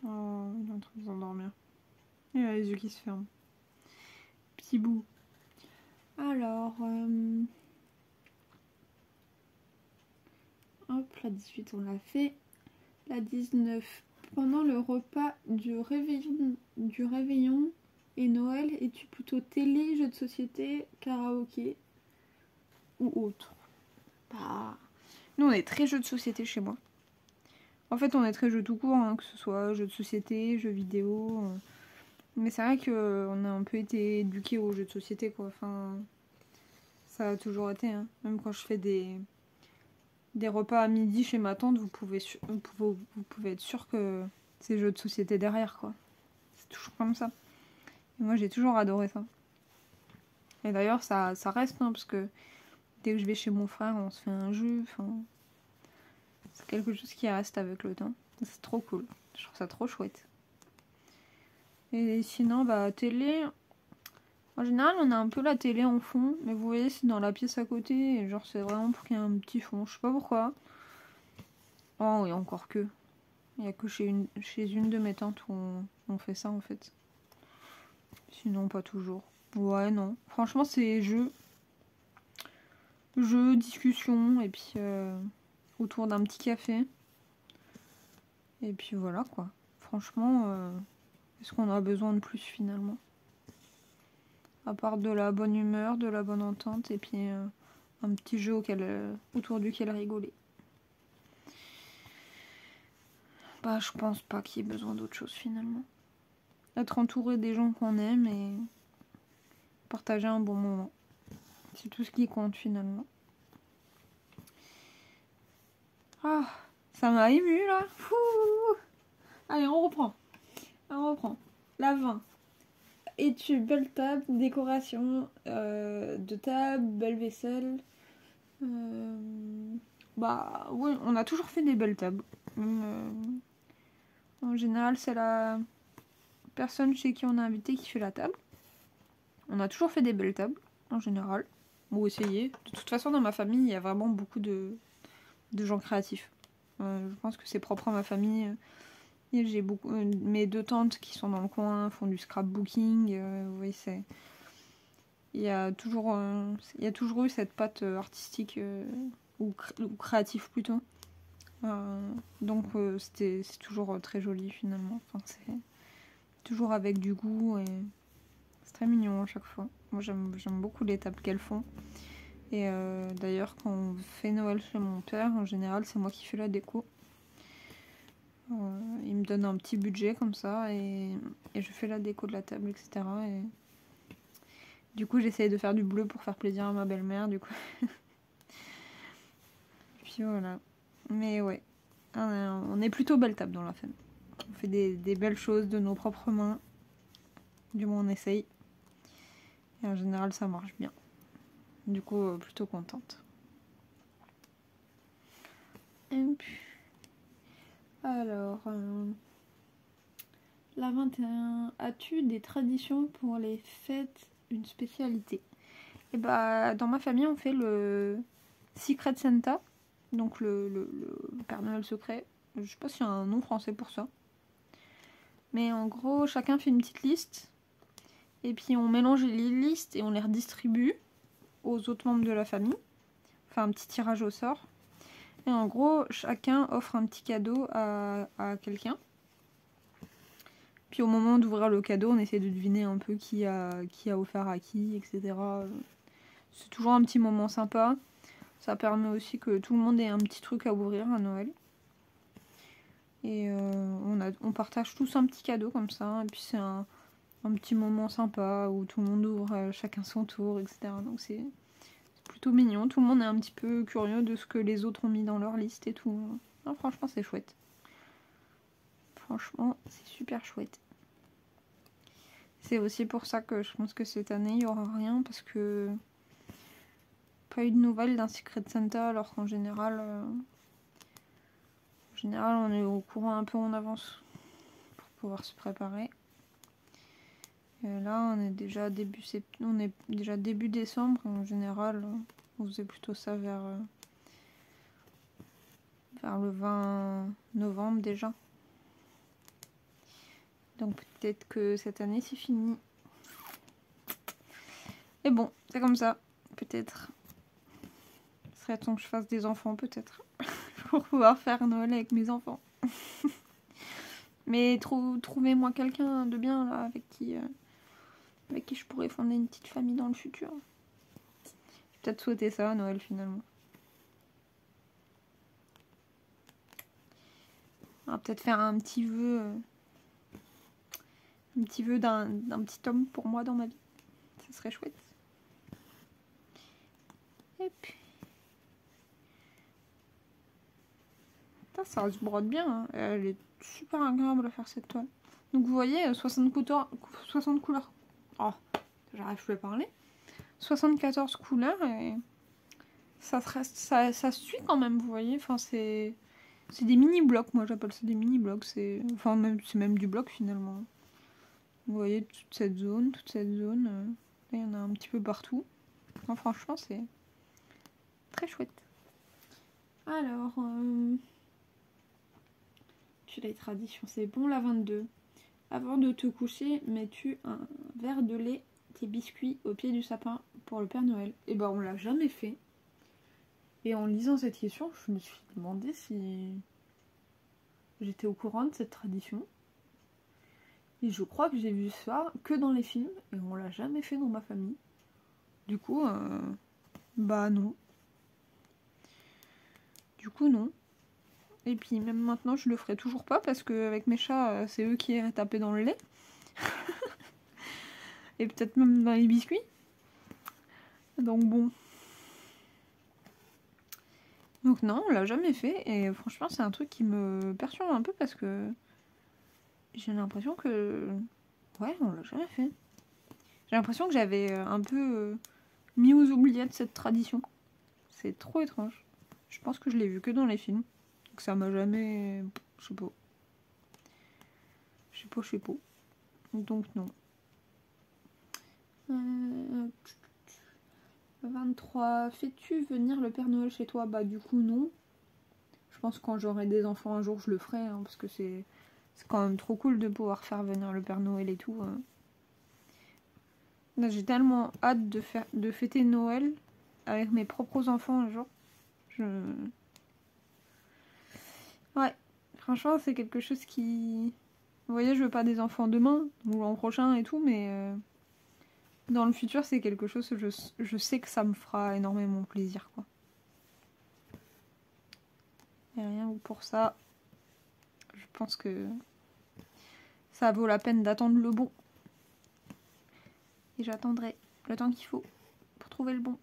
Speaker 1: Oh, il est en train de s'endormir. Il a les yeux qui se ferment. Petit bout. Alors, hop, la 18 on l'a fait. La 19, pendant le repas du réveillon et Noël, es-tu plutôt télé, jeux de société, karaoké ou autre? Bah, nous on est très jeux de société chez moi. En fait on est très jeux tout court, hein, que ce soit jeux de société, jeux vidéo. Mais c'est vrai qu'on a un peu été éduqués aux jeux de société quoi. Enfin, ça a toujours été. Hein. Même quand je fais des repas à midi chez ma tante, vous pouvez être sûr que c'est jeux de société derrière quoi. C'est toujours comme ça. Et moi j'ai toujours adoré ça. Et d'ailleurs ça reste hein, parce que dès que je vais chez mon frère on se fait un jeu. Enfin, c'est quelque chose qui reste avec le temps. C'est trop cool. Je trouve ça trop chouette. Et sinon bah télé. En général on a un peu la télé en fond. Mais vous voyez c'est dans la pièce à côté. Et genre c'est vraiment pour qu'il y ait un petit fond. Je sais pas pourquoi. Oh oui encore que. Il n'y a que chez une de mes tantes où on fait ça en fait. Sinon pas toujours. Ouais non. Franchement c'est jeu, discussion et puis autour d'un petit café. Et puis voilà quoi. Franchement, est-ce qu'on a besoin de plus finalement? À part de la bonne humeur, de la bonne entente et puis un petit jeu autour duquel rigoler. Bah, je pense pas qu'il y ait besoin d'autre chose finalement. Être entouré des gens qu'on aime et partager un bon moment. C'est tout ce qui compte finalement. Ah, ça m'a ému là. Fouh. Allez, on reprend. On reprend. La 20. Études, belle table, décoration de table, belle vaisselle. Bah oui, on a toujours fait des belles tables. En général, c'est la personne chez qui on a invité qui fait la table. On a toujours fait des belles tables, en général. Ou essayer. De toute façon, dans ma famille, il y a vraiment beaucoup de gens créatifs. Je pense que c'est propre à ma famille. J'ai beaucoup. Mes 2 tantes qui sont dans le coin font du scrapbooking. Oui, c'est. Il y a toujours eu cette patte artistique ou créative plutôt. Donc c'est toujours très joli finalement. Enfin, c'est toujours avec du goût et c'est très mignon à chaque fois. Moi j'aime beaucoup les tables qu'elles font. Et d'ailleurs quand on fait Noël chez mon père, en général c'est moi qui fais la déco. Il me donne un petit budget comme ça et je fais la déco de la table, etc. Et du coup j'essaye de faire du bleu pour faire plaisir à ma belle-mère du coup. Puis voilà. Mais ouais, on est plutôt belle table dans la famille. On fait des belles choses de nos propres mains. Du moins on essaye. Et en général ça marche bien. Du coup plutôt contente. Et puis, alors, la 21. As-tu des traditions pour les fêtes, une spécialité? Et bah dans ma famille on fait le Secret Santa. Donc le Père Noël secret. Je sais pas s'il y a un nom français pour ça. Mais en gros, chacun fait une petite liste. Et puis on mélange les listes et on les redistribue aux autres membres de la famille. Enfin, un petit tirage au sort. Et en gros, chacun offre un petit cadeau à quelqu'un. Puis au moment d'ouvrir le cadeau, on essaie de deviner un peu qui a offert à qui, etc. C'est toujours un petit moment sympa. Ça permet aussi que tout le monde ait un petit truc à ouvrir à Noël. Et on partage tous un petit cadeau comme ça. Et puis c'est un petit moment sympa où tout le monde ouvre chacun son tour, etc. Donc c'est plutôt mignon. Tout le monde est un petit peu curieux de ce que les autres ont mis dans leur liste et tout. Non, franchement, c'est chouette. Franchement, c'est super chouette. C'est aussi pour ça que je pense que cette année, il n'y aura rien parce que pas eu de nouvelles d'un Secret Santa alors qu'en général, on est au courant un peu en avance pour pouvoir se préparer. Et là, on est déjà début décembre. En général, on faisait plutôt ça vers le 20 novembre déjà. Donc peut-être que cette année, c'est fini. Et bon, c'est comme ça. Peut-être. Ce serait temps que je fasse des enfants, peut-être. Pour pouvoir faire Noël avec mes enfants. Mais trouvez-moi quelqu'un de bien là avec qui je pourrais fonder une petite famille dans le futur. J'ai peut-être souhaité ça à Noël finalement. On va peut-être faire un petit vœu. Un petit vœu d'un petit homme pour moi dans ma vie. Ça serait chouette. Et puis. Ça se brode bien. Hein. Elle est super agréable à faire cette toile. Donc vous voyez, 60 couleurs. Oh, j'arrive plus à parler. 74 couleurs et ça se suit quand même, vous voyez. Enfin, c'est des mini-blocs, moi j'appelle ça des mini-blocs. C'est même du bloc finalement. Vous voyez toute cette zone. Là, il y en a un petit peu partout. Non, franchement, c'est très chouette. Alors, tu les traditions, c'est bon la 22. Avant de te coucher, mets-tu un verre de lait, tes biscuits au pied du sapin pour le Père Noël? Et ben on l'a jamais fait. Et en lisant cette question, je me suis demandé si j'étais au courant de cette tradition. Et je crois que j'ai vu ça que dans les films et on l'a jamais fait dans ma famille. Du coup, bah non. Du coup non. Et puis même maintenant, je le ferai toujours pas parce qu'avec mes chats, c'est eux qui iraient taper dans le lait. Et peut-être même dans les biscuits. Donc bon. Donc non, on l'a jamais fait. Et franchement, c'est un truc qui me perturbe un peu parce que j'ai l'impression que... Ouais, on l'a jamais fait. J'ai l'impression que j'avais un peu mis aux oubliettes cette tradition. C'est trop étrange. Je pense que je l'ai vu que dans les films. Donc ça m'a jamais... Je sais pas. Je sais pas. Donc non. 23. Fais-tu venir le Père Noël chez toi? Bah du coup non. Je pense que quand j'aurai des enfants un jour je le ferai. Hein, parce que c'est quand même trop cool de pouvoir faire venir le Père Noël et tout. Hein. J'ai tellement hâte de fêter Noël avec mes propres enfants un jour. Ouais, franchement c'est quelque chose qui... Vous voyez, je veux pas des enfants demain ou l'an prochain et tout, mais dans le futur c'est quelque chose que je sais que ça me fera énormément plaisir, quoi. Et rien que pour ça, je pense que ça vaut la peine d'attendre le bon. Et j'attendrai le temps qu'il faut pour trouver le bon.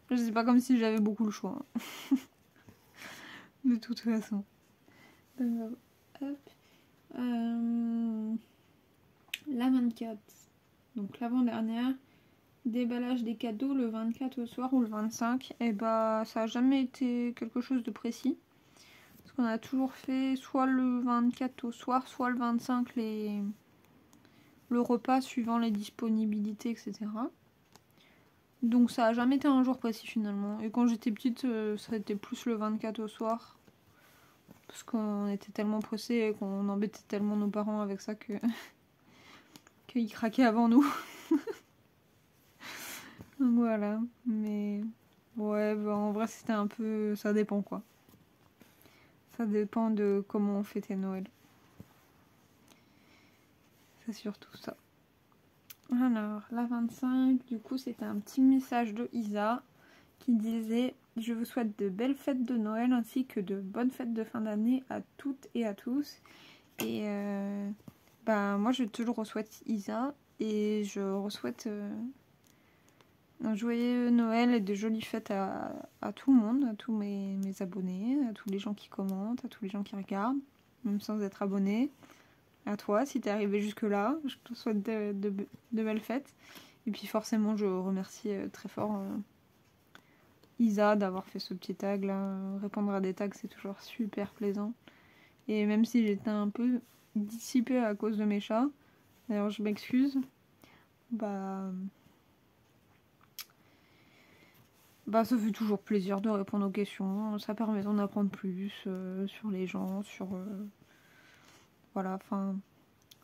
Speaker 1: Je sais pas comme si j'avais beaucoup le choix. Hein. De toute façon. Hop. La 24. Donc l'avant-dernière. Déballage des cadeaux le 24 au soir ou le 25. Et bah ça a jamais été quelque chose de précis. Parce qu'on a toujours fait soit le 24 au soir, soit le 25 le repas suivant les disponibilités, etc. Donc ça a jamais été un jour précis finalement. Et quand j'étais petite, ça a été plus le 24 au soir. Parce qu'on était tellement pressés et qu'on embêtait tellement nos parents avec ça que qu'ils craquaient avant nous. Donc voilà. Mais ouais, bah en vrai c'était un peu... Ça dépend quoi. Ça dépend de comment on fêtait Noël. C'est surtout ça. Alors, la 25, du coup, c'était un petit message de Isa qui disait « Je vous souhaite de belles fêtes de Noël ainsi que de bonnes fêtes de fin d'année à toutes et à tous. » Et bah, moi, je te le re-souhaite, Isa, et je re-souhaite un joyeux Noël et de jolies fêtes à tout le monde, à tous mes abonnés, à tous les gens qui commentent, à tous les gens qui regardent, même sans être abonnés. À toi, si t'es arrivé jusque-là, je te souhaite de belles fêtes. Et puis forcément, je remercie très fort Isa d'avoir fait ce petit tag là. Répondre à des tags, c'est toujours super plaisant. Et même si j'étais un peu dissipée à cause de mes chats, d'ailleurs je m'excuse, bah ça fait toujours plaisir de répondre aux questions. Ça permet d'en apprendre plus sur les gens, sur... voilà, enfin...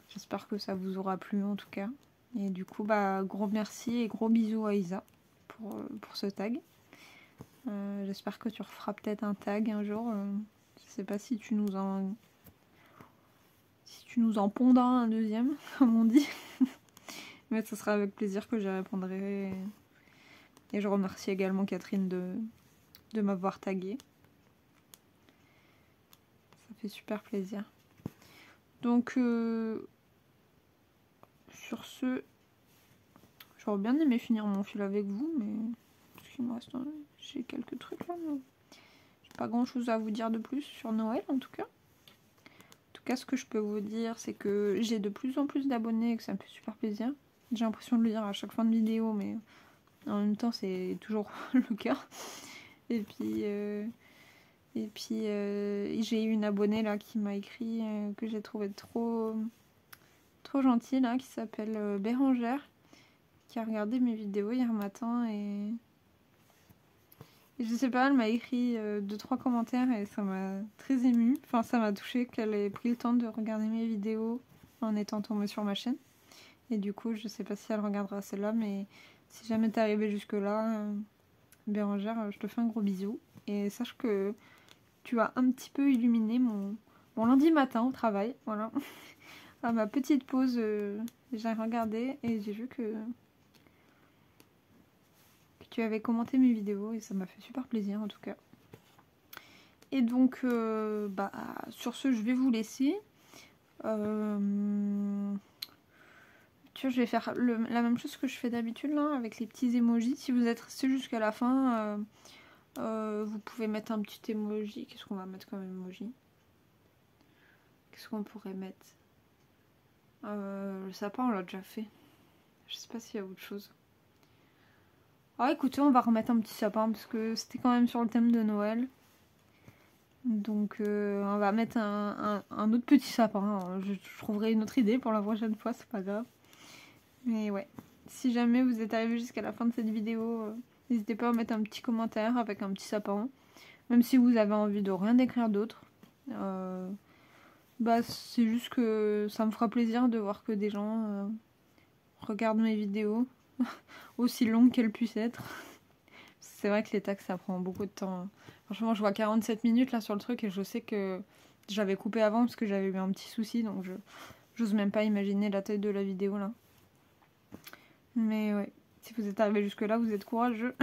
Speaker 1: J'espère que ça vous aura plu en tout cas. Et du coup, bah gros merci et gros bisous à Isa pour ce tag. J'espère que tu referas peut-être un tag un jour. Je sais pas si tu nous en pondras un deuxième, comme on dit. Mais ce sera avec plaisir que j'y répondrai. Et je remercie également Catherine de m'avoir tagué. Ça fait super plaisir. Donc sur ce, j'aurais bien aimé finir mon fil avec vous, mais parce qu'il me reste, j'ai quelques trucs là, mais j'ai pas grand chose à vous dire de plus sur Noël en tout cas. En tout cas, ce que je peux vous dire, c'est que j'ai de plus en plus d'abonnés et que ça me fait super plaisir. J'ai l'impression de le dire à chaque fin de vidéo, mais en même temps, c'est toujours le cas. Et puis j'ai eu une abonnée là qui m'a écrit que j'ai trouvé trop gentille là, qui s'appelle Bérangère, qui a regardé mes vidéos hier matin et je sais pas, elle m'a écrit 2-3 commentaires et ça m'a très émue. Enfin, ça m'a touchée qu'elle ait pris le temps de regarder mes vidéos en étant tombée sur ma chaîne. Et du coup, je sais pas si elle regardera celle-là, mais si jamais t'es arrivé jusque là, Bérangère, je te fais un gros bisou. Et sache que tu as un petit peu illuminé mon lundi matin au travail, voilà. À ma petite pause, j'ai regardé et j'ai vu que tu avais commenté mes vidéos et ça m'a fait super plaisir en tout cas. Et donc, sur ce, je vais vous laisser. Tu vois, je vais faire la même chose que je fais d'habitude là, avec les petits emojis. Si vous êtes resté jusqu'à la fin, vous pouvez mettre un petit emoji. Qu'est-ce qu'on va mettre comme emoji? Qu'est-ce qu'on pourrait mettre? Le sapin, on l'a déjà fait. Je sais pas s'il y a autre chose. Ah, écoutez, on va remettre un petit sapin parce que c'était quand même sur le thème de Noël. Donc, on va mettre un autre petit sapin. Je trouverai une autre idée pour la prochaine fois, c'est pas grave. Mais ouais, si jamais vous êtes arrivé jusqu'à la fin de cette vidéo, n'hésitez pas à mettre un petit commentaire avec un petit sapin. Même si vous avez envie de rien écrire d'autre. C'est juste que ça me fera plaisir de voir que des gens regardent mes vidéos, aussi longues qu'elles puissent être. C'est vrai que les tags ça prend beaucoup de temps. Franchement, je vois 47 minutes là sur le truc et je sais que j'avais coupé avant parce que j'avais eu un petit souci, donc j'ose même pas imaginer la taille de la vidéo là. Mais ouais, si vous êtes arrivé jusque là, vous êtes courageux.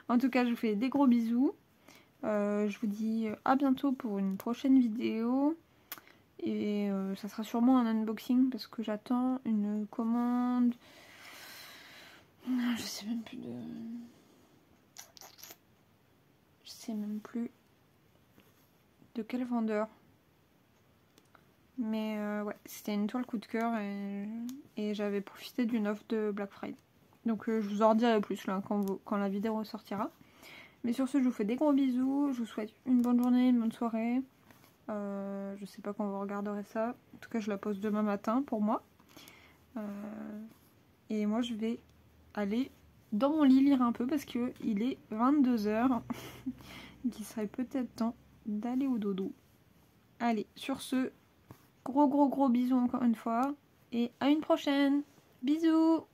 Speaker 1: En tout cas, je vous fais des gros bisous. Je vous dis à bientôt pour une prochaine vidéo. Et ça sera sûrement un unboxing parce que j'attends une commande. Je sais même plus de... Je sais même plus de quel vendeur. Mais ouais, c'était une toile coup de cœur et j'avais profité d'une offre de Black Friday. Donc je vous en redirai plus là quand la vidéo ressortira. Mais sur ce, je vous fais des gros bisous. Je vous souhaite une bonne journée, une bonne soirée. Je sais pas quand vous regarderez ça. En tout cas, je la poste demain matin pour moi. Et moi, je vais aller dans mon lit lire un peu parce qu'il est 22 h. Qu'il serait peut-être temps d'aller au dodo. Allez, sur ce, gros bisous encore une fois. Et à une prochaine. Bisous!